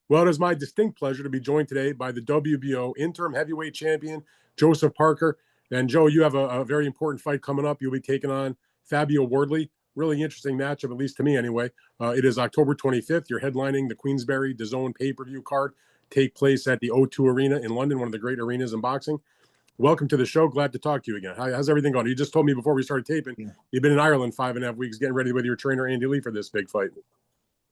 Well, it is my distinct pleasure to be joined today by the WBO interim heavyweight champion, Joseph Paker. And Joe, you have a very important fight coming up. You'll be taking on Fabio Wardley. Really interesting matchup, at least to me anyway. It is October 25th. You're headlining the Queensberry DAZN pay-per-view card. Take place at the O2 Arena in London, one of the great arenas in boxing. Welcome to the show. Glad to talk to you again. How's everything going? You just told me before we started taping, you've been in Ireland 5.5 weeks getting ready with your trainer, Andy Lee, for this big fight.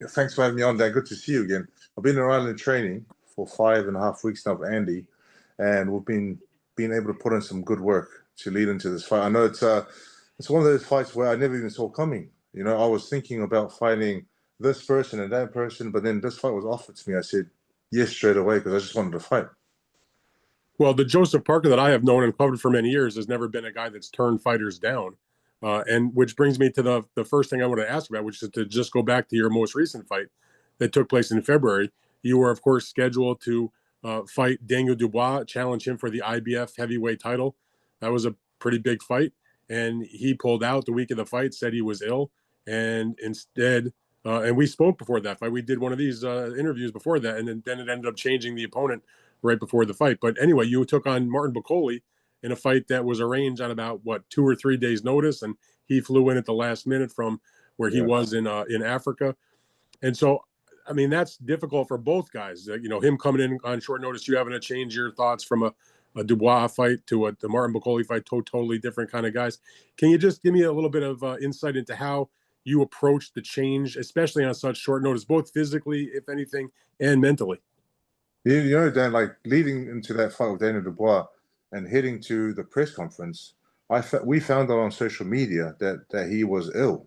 Yeah, thanks for having me on, Dan. Good to see you again. I've been in Ireland training for 5.5 weeks now with Andy, and we've been able to put in some good work to lead into this fight. I know it's one of those fights where I never even saw coming. You know, I was thinking about fighting this person and that person, but then this fight was offered to me. I said yes straight away because I just wanted to fight. Well, the Joseph Paker that I have known and covered for many years has never been a guy that's turned fighters down. And which brings me to the first thing I want to ask about, which is to just go back to your most recent fight that took place in February. You were, of course, scheduled to fight Daniel Dubois, challenge him for the IBF heavyweight title. That was a pretty big fight. And he pulled out the week of the fight, said he was ill. And instead, and we spoke before that fight. We did one of these interviews before that, and then it ended up changing the opponent right before the fight. But anyway, you took on Martin Bakole in a fight that was arranged on about, 2 or 3 days notice. And he flew in at the last minute from where he was in Africa. And so, I mean, that's difficult for both guys. You know, him coming in on short notice, you having to change your thoughts from a Dubois fight to the Martin Bakole fight, totally different kind of guys. Can you just give me a little bit of insight into how you approach the change, especially on such short notice, both physically, if anything, and mentally? You know, Dan, like leading into that fight with Daniel Dubois and heading to the press conference, we found out on social media that he was ill.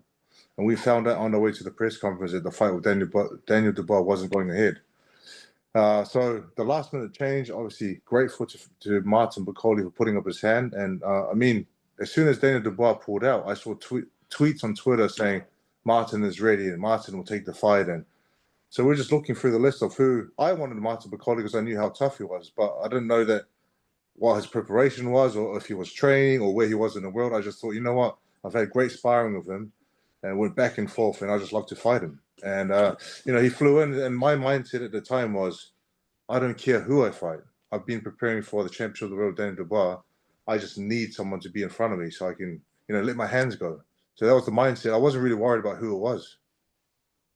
And we found out on the way to the press conference that the fight with Daniel Dubois wasn't going ahead. So the last minute change, obviously grateful to Martin Bakole for putting up his hand. And I mean, as soon as Daniel Dubois pulled out, I saw tweets on Twitter saying Martin is ready and Martin will take the fight. And so we're just looking through the list of who I wanted Martin Bakole because I knew how tough he was, but I didn't know that what his preparation was or if he was training or where he was in the world. I just thought, you know what, I've had great sparring with him and went back and forth, and I just love to fight him. And, you know, he flew in, and my mindset at the time was, I don't care who I fight. I've been preparing for the championship of the world, Daniel Dubois. I just need someone to be in front of me so I can, you know, let my hands go. So that was the mindset. I wasn't really worried about who it was.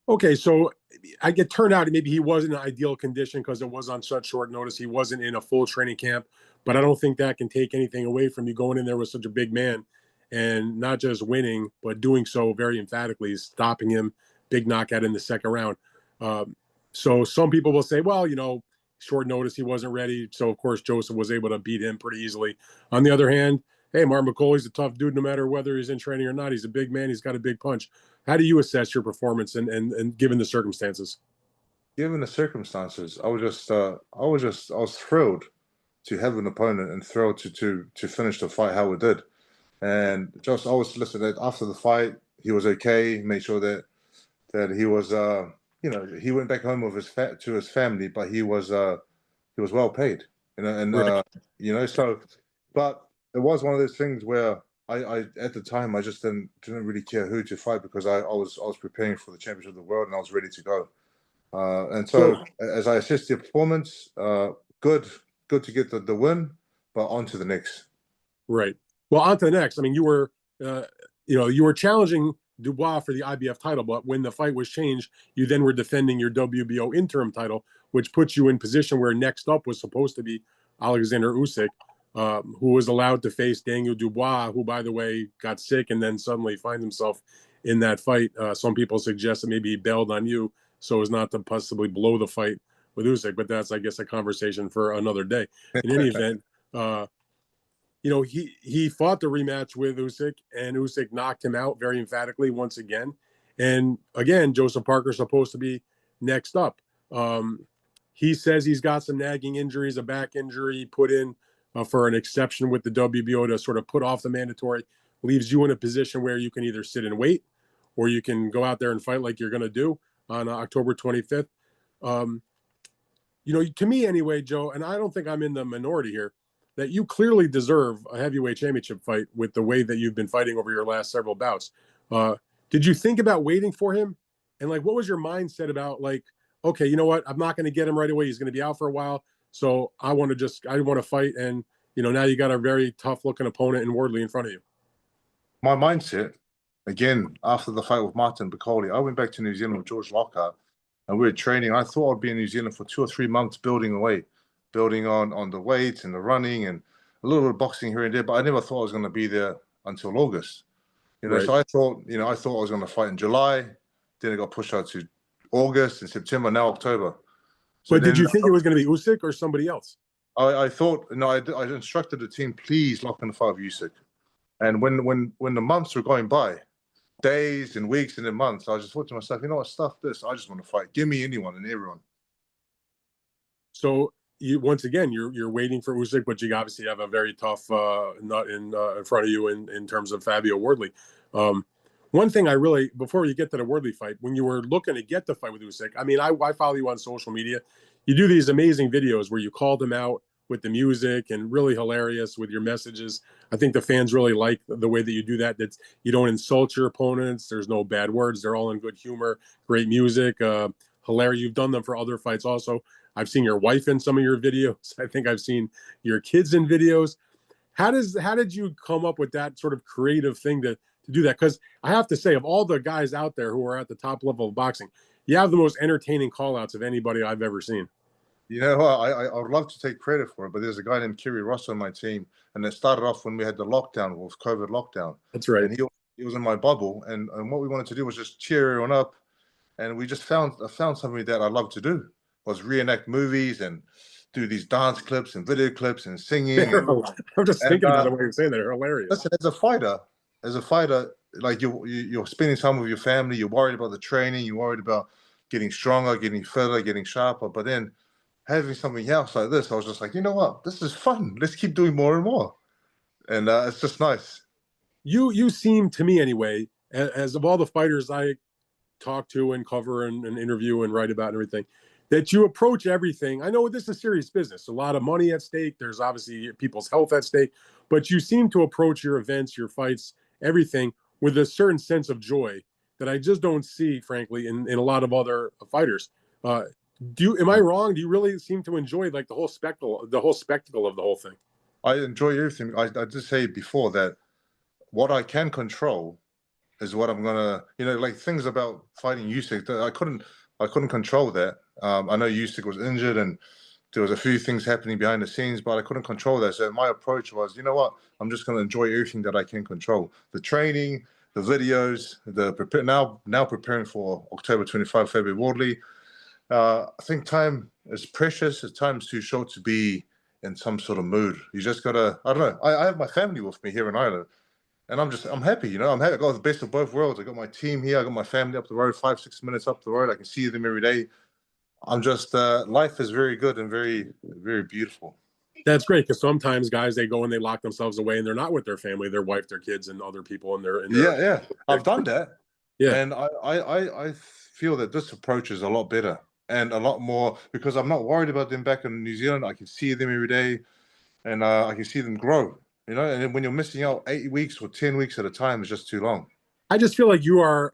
Okay, so I get turned out maybe he wasn't in ideal condition because it was on such short notice. He wasn't in a full training camp, but I don't think that can take anything away from you going in there with such a big man and not just winning, but doing so very emphatically, stopping him, big knockout in the second round. So some people will say, well, you know, short notice, he wasn't ready. So, of course, Joseph was able to beat him pretty easily. On the other hand, hey, Martin Bakole's a tough dude no matter whether he's in training or not. He's a big man. He's got a big punch. How do you assess your performance and given the circumstances? Given the circumstances, I was thrilled to have an opponent and thrilled to finish the fight how it did. And just always listen. After the fight, he was okay. Made sure that he was, you know, he went back home with to his family, but he was well paid. You know, and Right. you know, so, but it was one of those things where I at the time I just didn't really care who to fight because I was preparing for the championship of the world and I was ready to go. And so as I assessed the performance, good to get the win, but on to the next. Right. Well, on to the next. I mean, you were challenging Dubois for the IBF title, but when the fight was changed, you then were defending your WBO interim title, which puts you in position where next up was supposed to be Oleksandr Usyk, who was allowed to face Daniel Dubois, who, by the way, got sick and then suddenly finds himself in that fight. Some people suggest that maybe he bailed on you so as not to possibly blow the fight with Usyk, but that's, I guess, a conversation for another day. In any event, you know, he fought the rematch with Usyk, and Usyk knocked him out very emphatically once again. And again, Joseph Paker's supposed to be next up. He says he's got some nagging injuries, a back injury put in for an exception with the WBO to sort of put off the mandatory, leaves you in a position where you can either sit and wait or you can go out there and fight like you're going to do on October 25th. You know, to me anyway, Joe, and I don't think I'm in the minority here, that you clearly deserve a heavyweight championship fight with the way that you've been fighting over your last several bouts. Did you think about waiting for him? And like, what was your mindset about like okay, you know what? I'm not going to get him right away. He's going to be out for a while. So I want to fight. And, now you got a very tough looking opponent in Wardley in front of you. My mindset, again, after the fight with Martin Bakole, I went back to New Zealand with George Lockhart, and we were training. I thought I'd be in New Zealand for 2 or 3 months building away, building on the weights and the running and a little bit of boxing here and there, but I never thought I was going to be there until August. Right. So I thought I was going to fight in July, then it got pushed out to August and September, now October. So But did you think it was going to be Usyk or somebody else? I thought, no, I instructed the team, please lock in the fight with Usyk. And when the months were going by, days and weeks and then months, I just thought to myself, you know what, stuff this. I just want to fight. Give me anyone and everyone. So once again, you're waiting for Usyk, but you obviously have a very tough nut in front of you in terms of Fabio Wardley. One thing before you get to the Wardley fight, when you were looking to get the fight with Usyk, I mean, I follow you on social media. You do these amazing videos where you called him out with the music and really hilarious with your messages. I think the fans really like the way that you do that. That you don't insult your opponents. There's no bad words. They're all in good humor, great music, hilarious. You've done them for other fights also. I've seen your wife in some of your videos. I think I've seen your kids in videos. How did you come up with that sort of creative thing to do that? Because I have to say, of all the guys out there who are at the top level of boxing, you have the most entertaining call outs of anybody I've ever seen. You know what? I would love to take credit for it, but there's a guy named Kiri Ross on my team, and it started off when we had the lockdown, with COVID lockdown. That's right. And he was in my bubble, and what we wanted to do was just cheer everyone up, and we just found something that I love to do, was reenact movies and do these dance clips and video clips and singing. I'm just thinking about the way you're saying that. They're hilarious. Listen, as a fighter, like you're spending time with your family, you're worried about the training, you're worried about getting stronger, getting fitter, getting sharper, but then having something else like this, I was just like, you know what? This is fun. Let's keep doing more and more. And it's just nice. You seem to me anyway, as of all the fighters I talk to and cover and interview and write about and everything, that you approach everything. I know this is serious business, a lot of money at stake. There's obviously people's health at stake, but you seem to approach your events, your fights, everything with a certain sense of joy that I just don't see, frankly, in a lot of other fighters. Am I wrong? Do you really seem to enjoy like the whole spectacle of the whole thing? I enjoy everything. I did say before that what I can control is what I'm gonna, like things about fighting Usyk that I couldn't control that. I know Usyk was injured and there was a few things happening behind the scenes, but I couldn't control that. So my approach was, you know what? I'm just gonna enjoy everything that I can control. The training, the videos, now preparing for October 25, Fabio Wardley. I think time is precious. Time's too short to be in some sort of mood. You just gotta, I don't know. I have my family with me here in Ireland, and I'm happy. I'm happy. I got the best of both worlds. I got my team here. I got my family up the road, 5-6 minutes up the road. I can see them every day. I'm just, life is very good and very, very beautiful. That's great, because sometimes guys, they go and they lock themselves away and they're not with their family, their wife, their kids, and other people in their yeah. I've done that. Yeah. And I feel that this approach is a lot better and a lot more, because I'm not worried about them back in New Zealand. I can see them every day, and I can see them grow. And then when you're missing out 8 weeks or 10 weeks at a time, it's just too long. I just feel like you are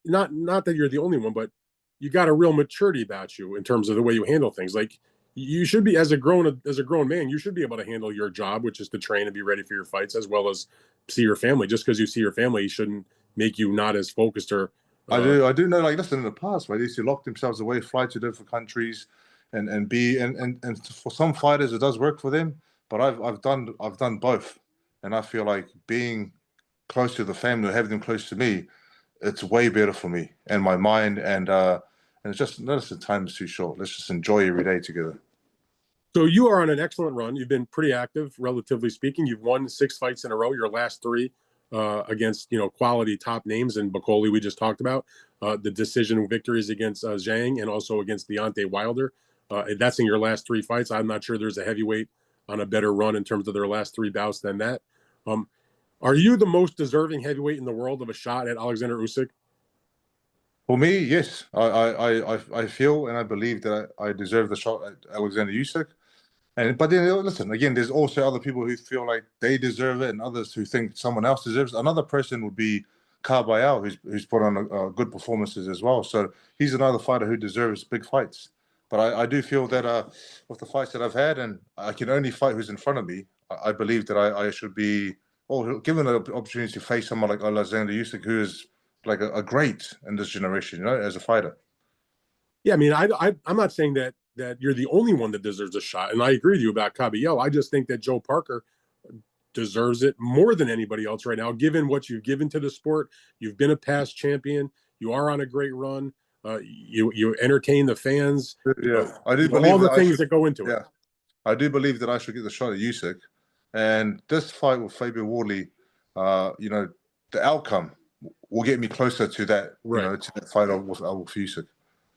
not that you're the only one, but you got a real maturity about you in terms of the way you handle things. Like you should be, as a grown man, you should be able to handle your job, which is to train and be ready for your fights, as well as see your family. Just because you see your family shouldn't make you not as focused or. I do know, like, listen, in the past, right, they used to lock themselves away, fly to different countries, and for some fighters it does work for them, but I've done both, and I feel like being close to the family, or having them close to me, it's way better for me and my mind, and it's just, notice the time is too short. Let's just enjoy every day together. So you are on an excellent run. You've been pretty active, relatively speaking. You've won 6 fights in a row. Your last 3 against quality top names, and Bakole we just talked about. The decision victories against Zhang and also against Deontay Wilder. That's in your last 3 fights. I'm not sure there's a heavyweight on a better run in terms of their last 3 bouts than that. Are you the most deserving heavyweight in the world of a shot at Oleksandr Usyk? For me, yes. I feel and I believe that I deserve the shot at Oleksandr Usyk. But then, listen, again, there's also other people who feel like they deserve it, and others who think someone else deserves it. Another person would be Carbayao, who's put on good performances as well. So he's another fighter who deserves big fights. But I do feel that with the fights that I've had, and I can only fight who's in front of me, I believe that I should be, given the opportunity to face someone like Oleksandr Usyk, who is like a great in this generation, as a fighter. Yeah, I mean, I'm not saying that you're the only one that deserves a shot, and I agree with you about Caballero. I just think that Joe Parker deserves it more than anybody else right now, given what you've given to the sport. You've been a past champion. You are on a great run. You entertain the fans. Yeah, I do believe all the that things that go into it. Yeah, I do believe that I should get the shot at Usyk, and this fight with Fabio Wardley, the outcome will get me closer to that, Right. to that fight with Usyk.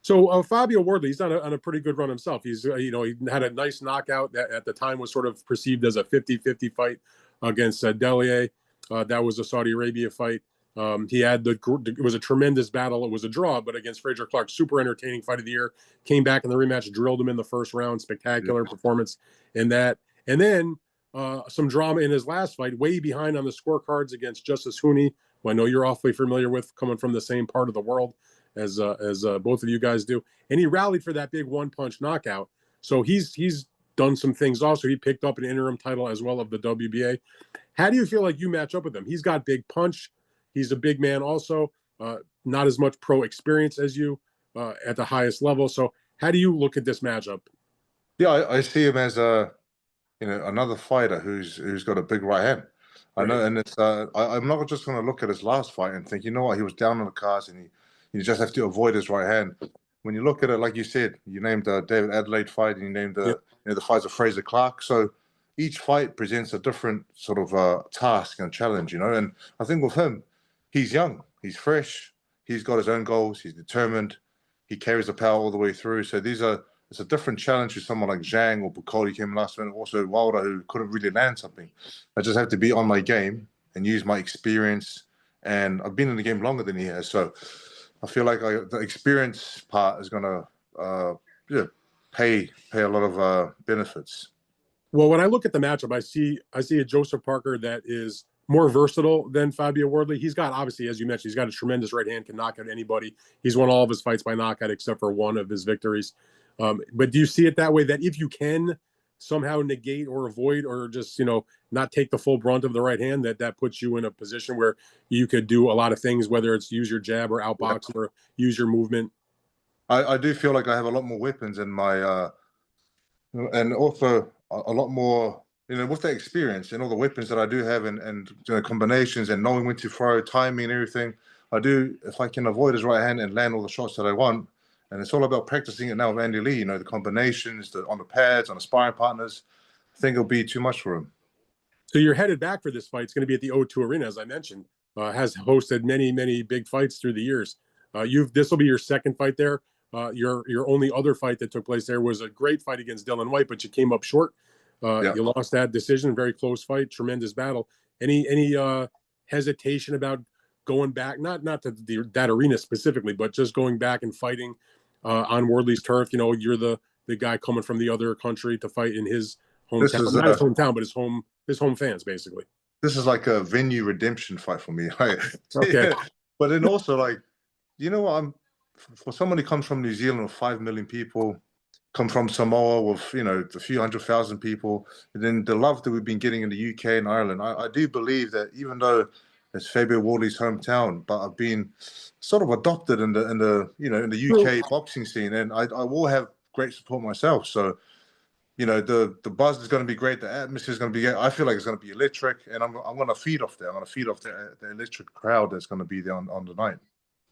So Fabio Wardley, he's on a pretty good run himself. He's he had a nice knockout that at the time was sort of perceived as a 50-50 fight against Delier. That was a Saudi Arabia fight. He had it was a tremendous battle. It was a draw, but against Frazier Clark, super entertaining fight of the year. Came back in the rematch, drilled him in the first round. Spectacular performance in that. And then some drama in his last fight, way behind on the scorecards against Justice Hooney, who I know you're awfully familiar with, coming from the same part of the world as both of you guys do. And he rallied for that big one-punch knockout. So he's done some things also. He picked up an interim title as well of the WBA. How do you feel like you match up with him? He's got big punch. He's a big man also. Not as much pro experience as you at the highest level. So how do you look at this matchup? Yeah, I see him as another fighter who's got a big right hand. I know, and it's I'm not just going to look at his last fight and think, you know what, he was down on the cards and you just have to avoid his right hand. When you look at it, like you said, you named the David Adelaide fight, and you named the the fights of Frazier Clark. So each fight presents a different sort of task and challenge, And I think with him, he's young, he's fresh, he's got his own goals, he's determined, he carries the power all the way through. So it's a different challenge to someone like Zhang or Bakole came last minute, also Wilder, who couldn't really land something. I just have to be on my game and use my experience. And I've been in the game longer than he has. So I feel like the experience part is going to pay a lot of benefits. Well, when I look at the matchup, I see a Joseph Parker that is more versatile than Fabio Wardley. He's got, obviously, as you mentioned, he's got a tremendous right hand, can knock out anybody. He's won all of his fights by knockout except for one of his victories. But do you see it that way, that if you can somehow negate or avoid or just, not take the full brunt of the right hand, that puts you in a position where you could do a lot of things, whether it's use your jab or outbox or use your movement? I do feel like I have a lot more weapons in my and also a lot more, with that experience and all the weapons that I do have and combinations and knowing when to throw, timing and everything. If I can avoid his right hand and land all the shots that I want, and it's all about practicing it now with Andy Lee, the combinations, on the pads, on the sparring partners, I think it'll be too much for him. So you're headed back for this fight. It's going to be at the O2 Arena, as I mentioned. Has hosted many big fights through the years. This will be your second fight there. Your only other fight that took place there was a great fight against Dylan White, but you came up short. You lost that decision. Very close fight, tremendous battle. Any hesitation about going back? Not to that arena specifically, but just going back and fighting on Wardley's turf. You're the guy coming from the other country to fight in his hometown. Not his hometown, but his home fans, basically. This is like a venue redemption fight for me. Okay. But then also, what, for someone who comes from New Zealand with 5 million people, come from Samoa with, a few 100,000 people, and then the love that we've been getting in the UK and Ireland, I do believe that even though it's Fabio Wardley's hometown, but I've been sort of adopted in the UK boxing scene, and I will have great support myself. So, the buzz is going to be great. The atmosphere is going to be. I feel like it's going to be electric, and I'm going to feed off that. I'm going to feed off the electric crowd that's going to be there on the night.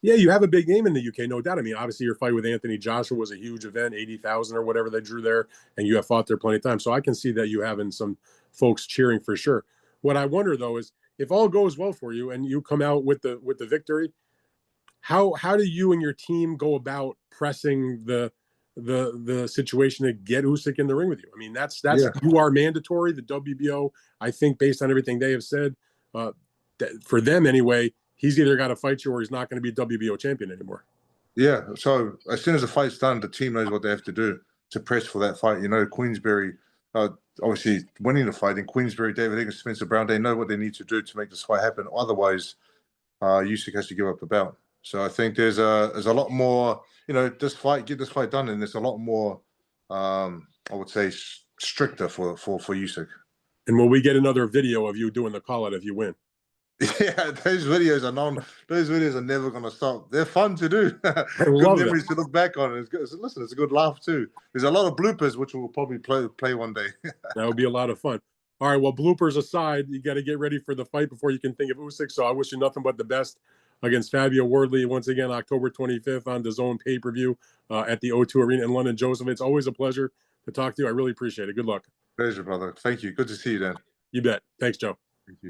Yeah, you have a big name in the UK, no doubt. I mean, obviously, your fight with Anthony Joshua was a huge event, 80,000 or whatever they drew there, and you have fought there plenty of times. So I can see that you having some folks cheering for sure. What I wonder though is if all goes well for you and you come out with the victory, how do you and your team go about pressing the situation to get Usyk in the ring with you? I mean, that's you are mandatory. The WBO, I think, based on everything they have said, for them anyway, he's either got to fight you or he's not going to be WBO champion anymore. Yeah. So as soon as the fight's done, the team knows what they have to do to press for that fight. Queensberry, obviously winning the fight in Queensberry, David Higgins, Spencer Brown, they know what they need to do to make this fight happen. Otherwise, Usyk has to give up the belt. So I think there's a lot more, you know, get this fight done, and there's a lot more, I would say, stricter for Usyk. And will we get another video of you doing the call out if you win? Yeah, those videos are never gonna stop. They're fun to do. I Good love memories that. to look back on. It's good. Listen, it's a good laugh too. There's a lot of bloopers which we'll probably play one day. That would be a lot of fun. All right, well, bloopers aside, you got to get ready for the fight before you can think of Usyk. So I wish you nothing but the best against Fabio Wardley once again, October 25th on DAZN pay-per-view at the O2 Arena in London. Joseph, it's always a pleasure to talk to you. I really appreciate it. Good luck. Pleasure, brother. Thank you. Good to see you, Dan. You bet. Thanks, Joe.